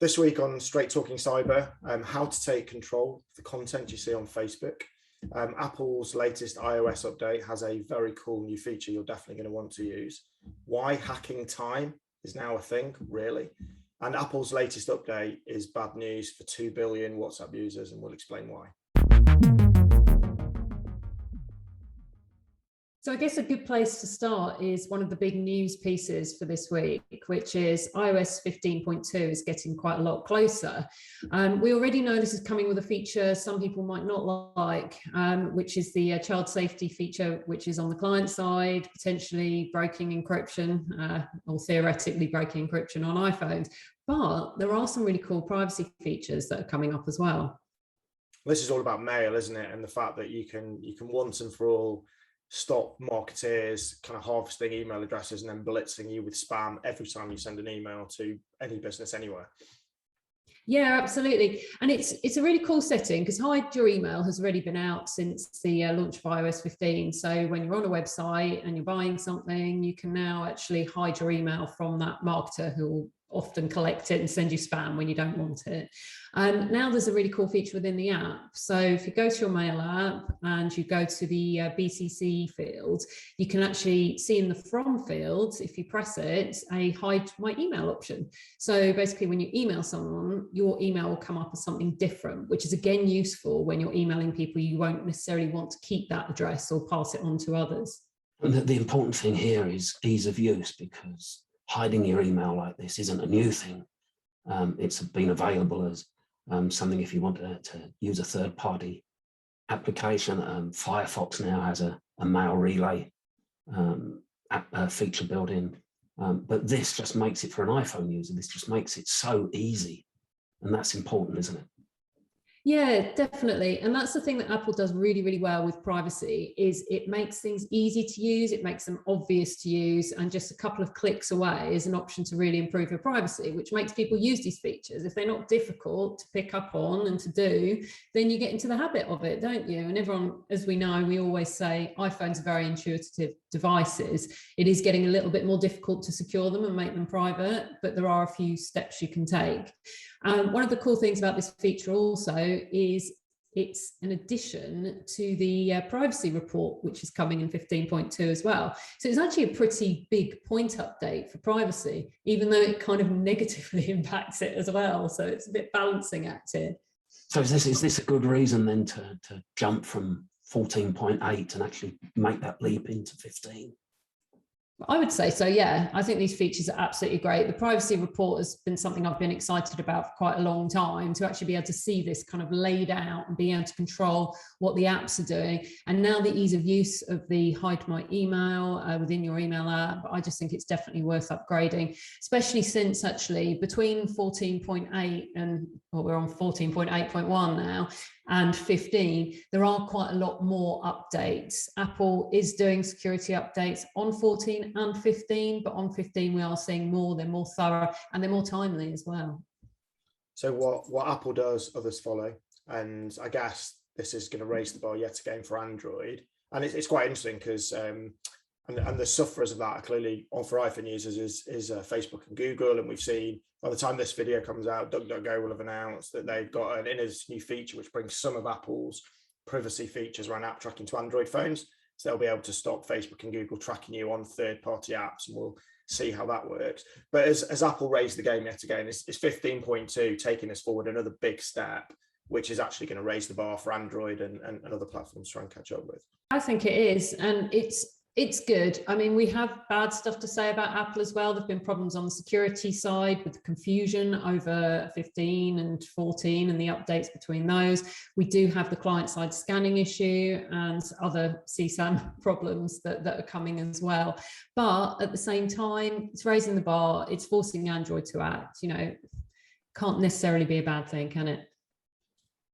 This week on Straight Talking Cyber, how to take control of the content you see on Facebook. Apple's latest iOS update has a very cool new feature you're definitely going to want to use. Why hacking time is now a thing, really. And Apple's latest update is bad news for 2 billion WhatsApp users, and we'll explain why. So I guess a good place to start is one of the big news pieces for this week, which is iOS 15.2 is getting quite a lot closer. We already know this is coming with a feature some people might not like, which is the child safety feature, which is on the client side, potentially breaking encryption or theoretically breaking encryption on iPhones. But there are some really cool privacy features that are coming up as well. This is all about mail, isn't it? And the fact that you can once and for all stop marketeers kind of harvesting email addresses and then blitzing you with spam every time you send an email to any business anywhere. Yeah, absolutely. And it's a really cool setting because hide your email has already been out since the launch of iOS 15. So when you're on a website and you're buying something, you can now actually hide your email from that marketer who will often collect it and send you spam when you don't want it. Now there's a really cool feature within the app. So if you go to your mail app and you go to the BCC field, you can actually see in the from field, if you press it, a hide my email option. So basically when you email someone, your email will come up as something different, which is again useful when you're emailing people you won't necessarily want to keep that address or pass it on to others. And the important thing here is ease of use, because hiding your email like this isn't a new thing. It's been available as something if you want to use a third-party application. Firefox now has a mail relay feature built in, but this just makes it for an iPhone user. This just makes it so easy, and that's important, isn't it? Yeah, definitely. And that's the thing that Apple does really, really well with privacy is it makes things easy to use. It makes them obvious to use. And just a couple of clicks away is an option to really improve your privacy, which makes people use these features. If they're not difficult to pick up on and to do, then you get into the habit of it, don't you? And everyone, as we know, we always say iPhones are very intuitive devices. It is getting a little bit more difficult to secure them and make them private, but there are a few steps you can take. One of the cool things about this feature also is it's an addition to the privacy report, which is coming in 15.2 as well. So it's actually a pretty big point update for privacy, even though it kind of negatively impacts it as well. So it's a bit balancing act here. So is this a good reason then to jump from 14.8 and actually make that leap into 15? I would say so, yeah. I think these features are absolutely great. The privacy report has been something I've been excited about for quite a long time, to actually be able to see this kind of laid out and be able to control what the apps are doing. And now the ease of use of the hide my email within your email app, I just think it's definitely worth upgrading, especially since actually between 14.8 and, well, we're on 14.8.1 now, and 15, there are quite a lot more updates. Apple is doing security updates on 14 and 15, but on 15 we are seeing more, they're more thorough and they're more timely as well. So what Apple does, others follow. And I guess this is going to raise the bar yet again for Android. And it's quite interesting because and the sufferers of that are clearly on for iPhone users is Facebook and Google. And we've seen, by the time this video comes out, DuckDuckGo will have announced that they've got an new feature which brings some of Apple's privacy features around app tracking to Android phones. So they'll be able to stop Facebook and Google tracking you on third-party apps, and we'll see how that works. But as Apple raised the game yet again, it's 15.2 taking us forward another big step, which is actually going to raise the bar for Android and other platforms to try and catch up with. I think it is, and it's good. I mean, we have bad stuff to say about Apple as well. There've been problems on the security side with the confusion over 15 and 14 and the updates between those. We do have the client-side scanning issue and other CSAM problems that are coming as well. But at the same time, it's raising the bar. It's forcing Android to act. You know, can't necessarily be a bad thing, can it?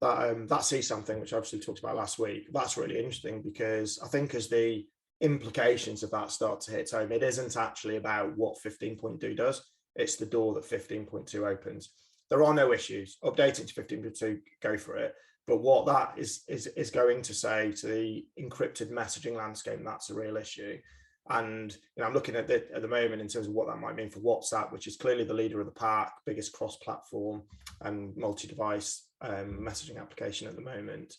That CSAM thing, which I obviously talked about last week, that's really interesting because I think as the implications of that start to hit home, it isn't actually about what 15.2 does, it's the door that 15.2 opens. There are no issues. Updating to 15.2, go for it. But what that is going to say to the encrypted messaging landscape, that's a real issue. And I'm looking at the moment in terms of what that might mean for WhatsApp, which is clearly the leader of the pack, biggest cross-platform and multi-device messaging application at the moment.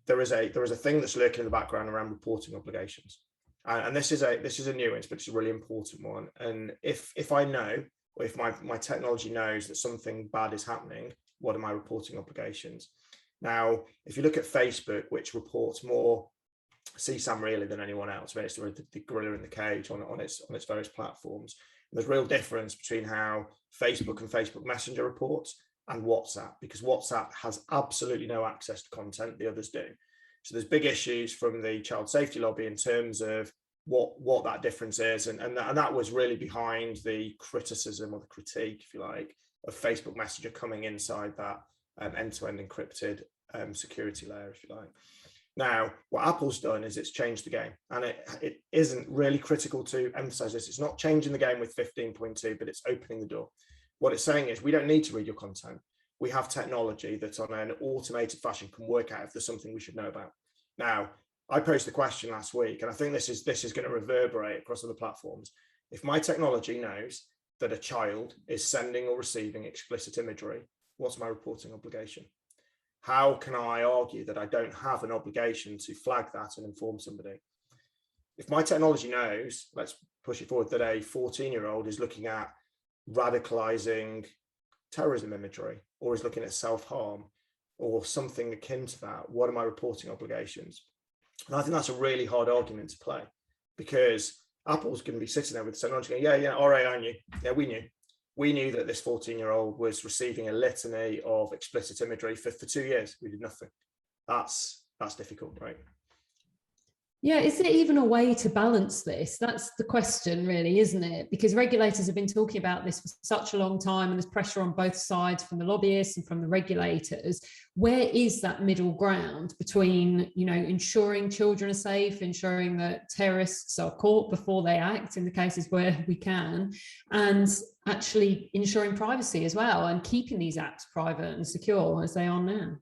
There is a thing that's lurking in the background around reporting obligations, and this is a nuance, but it's a really important one. And if I know, or if my technology knows that something bad is happening, what are my reporting obligations? Now, if you look at Facebook, which reports more CSAM really than anyone else, I mean, it's the gorilla in the cage on its various platforms. And there's real difference between how Facebook and Facebook Messenger reports and WhatsApp, because WhatsApp has absolutely no access to content, the others do. So there's big issues from the child safety lobby in terms of what that difference is, and that was really behind the criticism or the critique, if you like, of Facebook Messenger coming inside that end-to-end encrypted security layer, if you like. Now, what Apple's done is it's changed the game, and it isn't really critical to emphasize this. It's not changing the game with 15.2, but it's opening the door. What it's saying is we don't need to read your content. We have technology that on an automated fashion can work out if there's something we should know about. Now, I posed the question last week, and I think this is going to reverberate across other platforms. If my technology knows that a child is sending or receiving explicit imagery, what's my reporting obligation? How can I argue that I don't have an obligation to flag that and inform somebody? If my technology knows, let's push it forward, that a 14-year-old is looking at radicalizing terrorism imagery, or is looking at self-harm or something akin to that, what are my reporting obligations? And I think that's a really hard argument to play, because Apple's going to be sitting there with the technology going, yeah, all right, I knew. Yeah, we knew that this 14-year-old was receiving a litany of explicit imagery for 2 years. We did nothing. That's difficult, right? Yeah, is there even a way to balance this? That's the question, really, isn't it? Because regulators have been talking about this for such a long time, and there's pressure on both sides from the lobbyists and from the regulators. Where is that middle ground between, ensuring children are safe, ensuring that terrorists are caught before they act in the cases where we can, and actually ensuring privacy as well, and keeping these apps private and secure as they are now?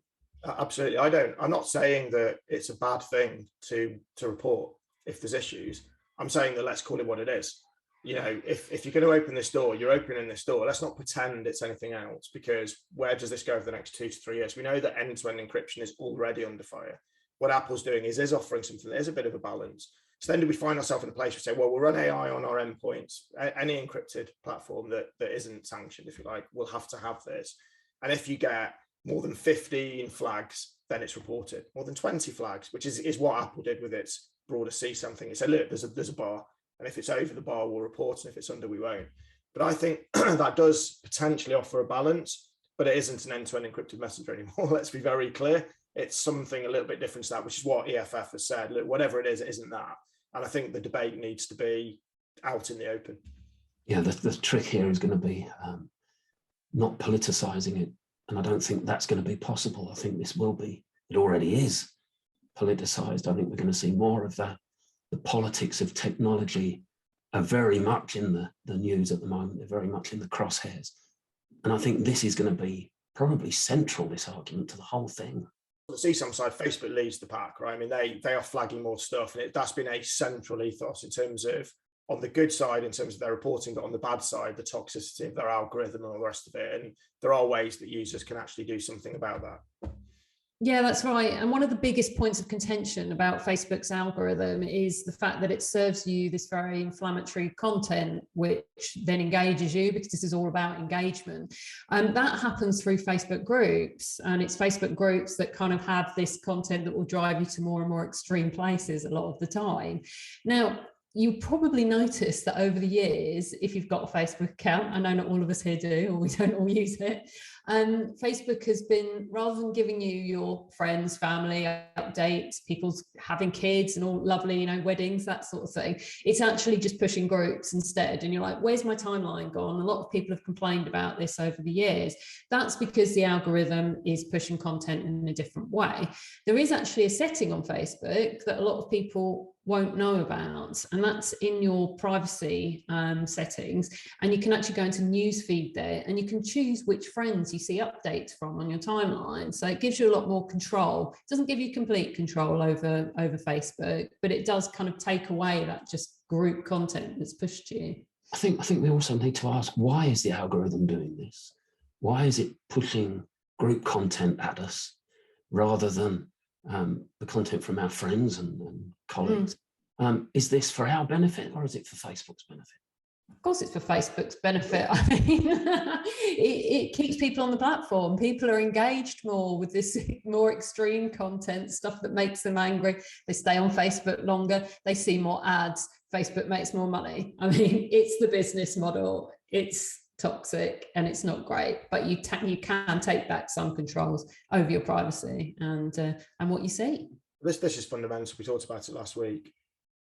Absolutely. I'm not saying that it's a bad thing to report if there's issues. I'm saying that let's call it what it is. If you're going to open this door, you're opening this door. Let's not pretend it's anything else, because where does this go over the next 2 to 3 years? We know that end-to-end encryption is already under fire. What Apple's doing is offering something that is a bit of a balance. So then do we find ourselves in a place where we say, well, we'll run AI on our endpoints. Any encrypted platform that isn't sanctioned, if you like, will have to have this. And if you get more than 15 flags, then it's reported. More than 20 flags, which is what Apple did with its broader CSAM thing. It said, look, there's a bar, and if it's over the bar, we'll report, and if it's under, we won't. But I think that does potentially offer a balance, but it isn't an end-to-end encrypted messenger anymore. Let's be very clear. It's something a little bit different to that, which is what EFF has said. Look, whatever it isn't that. And I think the debate needs to be out in the open. Yeah, the trick here is going to be not politicizing it. And I don't think that's going to be possible. I think this will be, it already is politicized. I think we're going to see more of that. The politics of technology are very much in the news at the moment. They're very much in the crosshairs. And I think this is going to be probably central, this argument, to the whole thing. On the CSAM side, Facebook leads the pack, right? I mean, they are flagging more stuff, and that's been a central ethos in terms of, on the good side, in terms of their reporting, but on the bad side, the toxicity of their algorithm and all the rest of it. And there are ways that users can actually do something about that. Yeah, that's right. And one of the biggest points of contention about Facebook's algorithm is the fact that it serves you this very inflammatory content, which then engages you, because this is all about engagement. And that happens through Facebook groups. And it's Facebook groups that kind of have this content that will drive you to more and more extreme places a lot of the time. Now, you probably noticed that over the years, if you've got a Facebook account, I know not all of us here do, or we don't all use it, Facebook has been, rather than giving you your friends, family updates, people's having kids and all lovely, weddings, that sort of thing, it's actually just pushing groups instead. And you're like, where's my timeline gone? A lot of people have complained about this over the years. That's because the algorithm is pushing content in a different way. There is actually a setting on Facebook that a lot of people won't know about, and that's in your privacy settings. And you can actually go into newsfeed there, and you can choose which friends you see updates from on your timeline. So it gives you a lot more control. It doesn't give you complete control over Facebook, but it does kind of take away that just group content that's pushed to you. I think we also need to ask, why is the algorithm doing this? Why is it pushing group content at us rather than the content from our friends and colleagues? Is this for our benefit, or is it for Facebook's benefit? Of course it's for Facebook's benefit. I mean, it keeps people on the platform. People are engaged more with this more extreme content, stuff that makes them angry. They stay on Facebook longer. They see more ads. Facebook makes more money. I mean, it's the business model. It's toxic and it's not great, but you can take back some controls over your privacy and what you see. This is fundamental. We talked about it last week.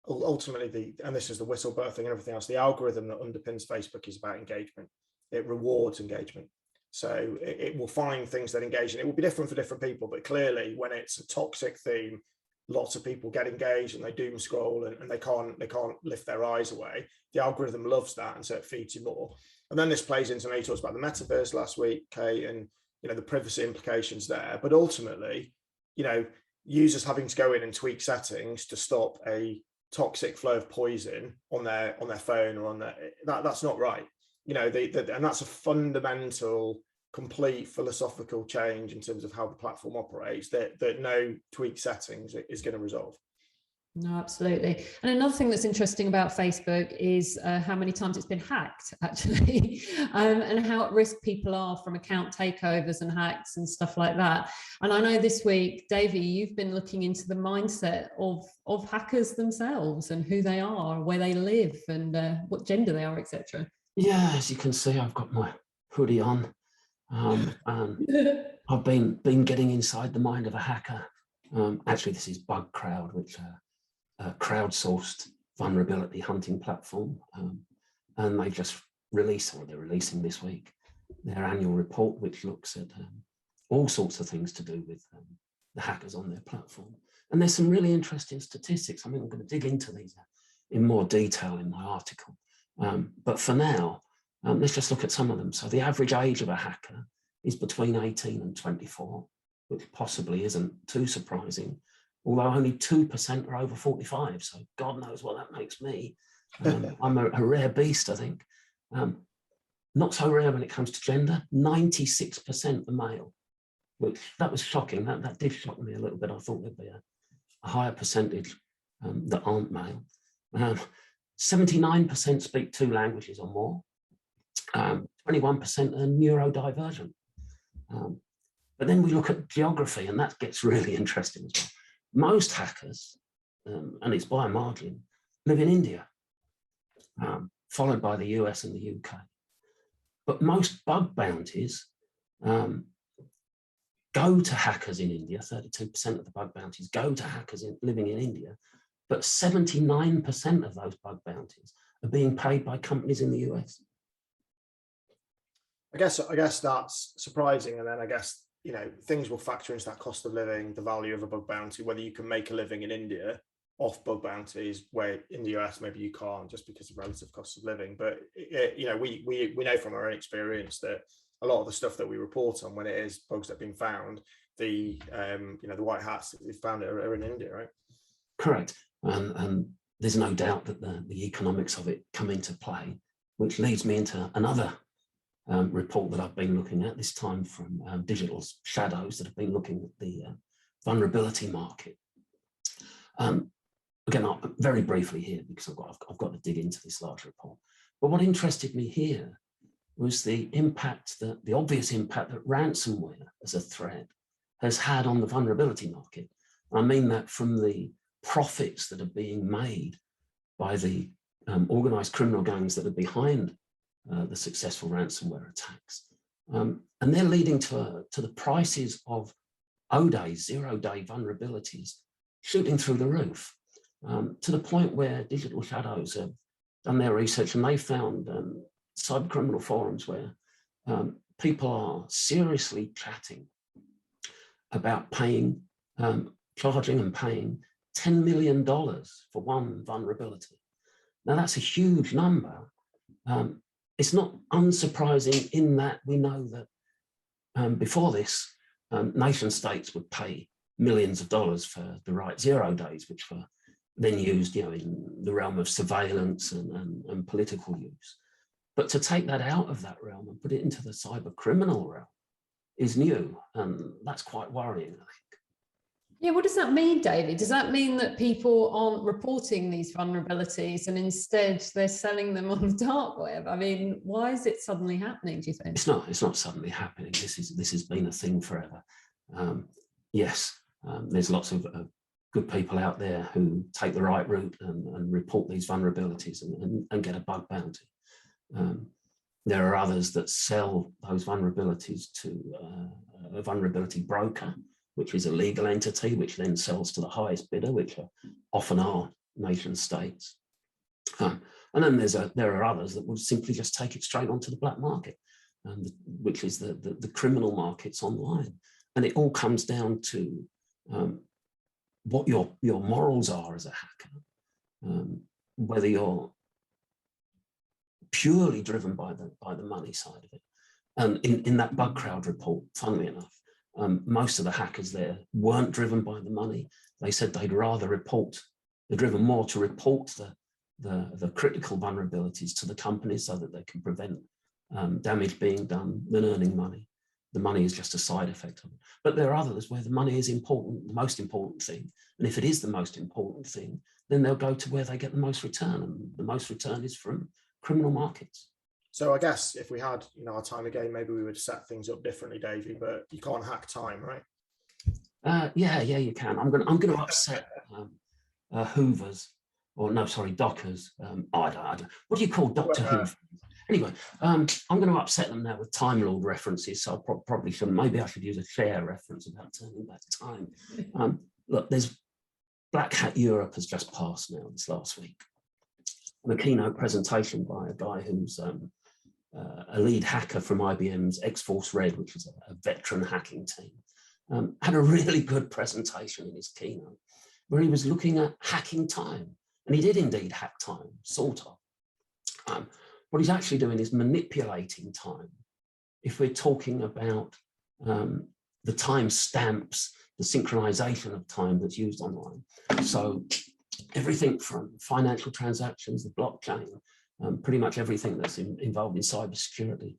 Ultimately, and this is the whistleblower thing and everything else, the algorithm that underpins Facebook is about engagement. It rewards engagement. So it will find things that engage, and it will be different for different people. But clearly, when it's a toxic theme, lots of people get engaged and they doom scroll and they can't lift their eyes away. The algorithm loves that, and so it feeds you more. And then this plays into, you talked about the metaverse last week, Kate, and the privacy implications there. But ultimately, users having to go in and tweak settings to stop a toxic flow of poison on their phone or on that's not right. And that's a fundamental, complete philosophical change in terms of how the platform operates that no tweak settings is going to resolve. No, absolutely. And another thing that's interesting about Facebook is how many times it's been hacked, actually, and how at risk people are from account takeovers and hacks and stuff like that. And I know this week, Davey, you've been looking into the mindset of hackers themselves and who they are, where they live, and what gender they are, etc. Yeah, as you can see, I've got my hoodie on. And I've been getting inside the mind of a hacker. Actually, this is Bug Crowd, which crowdsourced vulnerability hunting platform, and they just released, or they're releasing this week, their annual report, which looks at all sorts of things to do with the hackers on their platform. And there's some really interesting statistics. I mean, I'm going to dig into these in more detail in my article, but for now, let's just look at some of them. So the average age of a hacker is between 18 and 24, which possibly isn't too surprising, although only 2% are over 45. So God knows what that makes me. I'm a rare beast, I think. Not so rare when it comes to gender. 96% are male, which that was shocking. That did shock me a little bit. I thought there'd be a higher percentage that aren't male. 79% speak 2 languages or more. 21% are neurodivergent. But then we look at geography, and that gets really interesting as well. Most hackers, and it's by a margin, live in India, followed by the US and the UK. But most bug bounties go to hackers in India. 32% of the bug bounties go to hackers living in India, but 79% of those bug bounties are being paid by companies in the US. I guess that's surprising, and then I guess things will factor into that cost of living, the value of a bug bounty, whether you can make a living in India off bug bounties, where in the US maybe you can't, just because of relative cost of living. But we know from our own experience that a lot of the stuff that we report on, when it is bugs that have been found, the white hats that we've found are in India, right? Correct, and there's no doubt that the economics of it come into play, which leads me into another report that I've been looking at, this time from Digital Shadows, that have been looking at the vulnerability market. Again, very briefly here, because I've got to dig into this large report. But what interested me here was the obvious impact that ransomware as a threat has had on the vulnerability market. I mean that from the profits that are being made by the organized criminal gangs that are behind the successful ransomware attacks. And they're leading to the prices of O-Day, 0-day vulnerabilities shooting through the roof, to the point where Digital Shadows have done their research, and they found cybercriminal forums where people are seriously chatting about charging and paying $10 million for one vulnerability. Now that's a huge number. It's not unsurprising in that we know that before this, nation states would pay millions of dollars for the right 0 days, which were then used, in the realm of surveillance and political use. But to take that out of that realm and put it into the cyber criminal realm is new, and that's quite worrying, I think. Yeah, what does that mean, David? Does that mean that people aren't reporting these vulnerabilities and instead they're selling them on the dark web? I mean, why is it suddenly happening, do you think? It's not suddenly happening. This has been a thing forever. Yes, there's lots of good people out there who take the right route and report these vulnerabilities and get a bug bounty. There are others that sell those vulnerabilities to a vulnerability broker, which is a legal entity, which then sells to the highest bidder, which often are nation states. And then there are others that will simply just take it straight onto the black market, which is the criminal markets online. And it all comes down to what your morals are as a hacker, whether you're purely driven by the money side of it. And in that bug crowd report, funnily enough, most of the hackers there weren't driven by the money. They said they'd rather they're driven more to report the critical vulnerabilities to the companies so that they can prevent damage being done than earning money. The money is just a side effect of it. But there are others where the money is important, the most important thing. And if it is the most important thing, then they'll go to where they get the most return. And the most return is from criminal markets. So I guess if we had, our time again, maybe we would set things up differently, Davey, but you can't hack time, right? Yeah, you can. I'm going to upset Hoovers, or no, sorry, Dockers. I don't. What do you call Dr. Hoover? Anyway, I'm going to upset them now with Time Lord references, so I probably shouldn't. Maybe I should use a Cher reference about turning back time. Look, there's Black Hat Europe has just passed now this last week. And a keynote presentation by a guy who's a lead hacker from IBM's X-Force Red, which is a veteran hacking team, had a really good presentation in his keynote where he was looking at hacking time. And he did indeed hack time, sort of. What he's actually doing is manipulating time. If we're talking about the time stamps, the synchronization of time that's used online. So everything from financial transactions, the blockchain, pretty much everything that's involved in cybersecurity,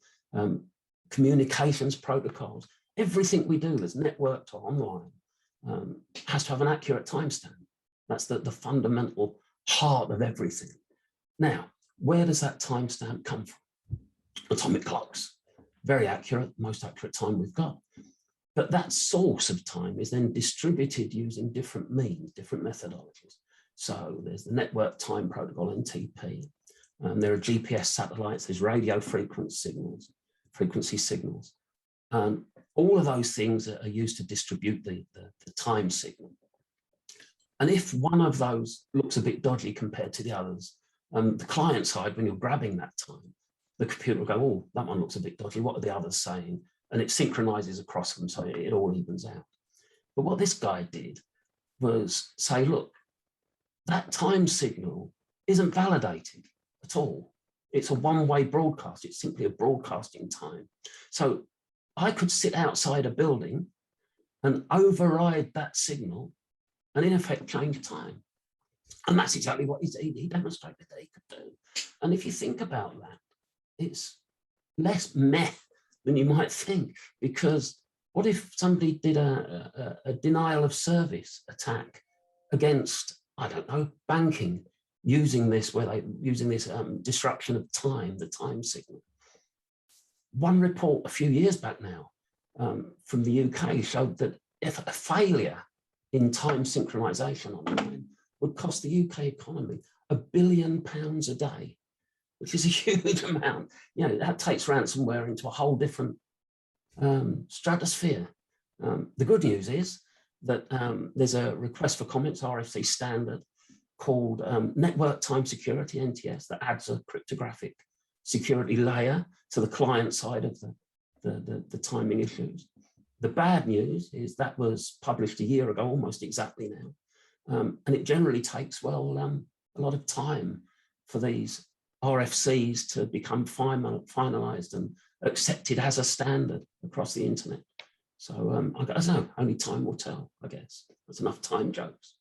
communications protocols, everything we do that's networked or online has to have an accurate timestamp. That's the fundamental heart of everything. Now, where does that timestamp come from? Atomic clocks, very accurate, most accurate time we've got. But that source of time is then distributed using different means, different methodologies. So there's the network time protocol, NTP. There are GPS satellites, there's radio frequency signals. All of those things are used to distribute the time signal. And if one of those looks a bit dodgy compared to the others, the client side, when you're grabbing that time, the computer will go, oh, that one looks a bit dodgy. What are the others saying? And it synchronizes across them, so it all evens out. But what this guy did was say, look, that time signal isn't validated at all. It's a one-way broadcast. It's simply a broadcasting time. So I could sit outside a building and override that signal and in effect change time. And that's exactly what he demonstrated that he could do. And if you think about that, it's less meh than you might think, because what if somebody did a denial of service attack against, I don't know, banking, using this disruption of time, the time signal? One report a few years back now from the UK showed that if a failure in time synchronization online would cost the UK economy £1 billion a day, which is a huge amount. That takes ransomware into a whole different stratosphere. The good news is that there's a request for comments, RFC standard, called Network Time Security, NTS, that adds a cryptographic security layer to the client side of the timing issues. The bad news is that was published a year ago, almost exactly now. And it generally takes, well, a lot of time for these RFCs to become finalized and accepted as a standard across the internet. So I don't know, only time will tell, I guess. That's enough time jokes.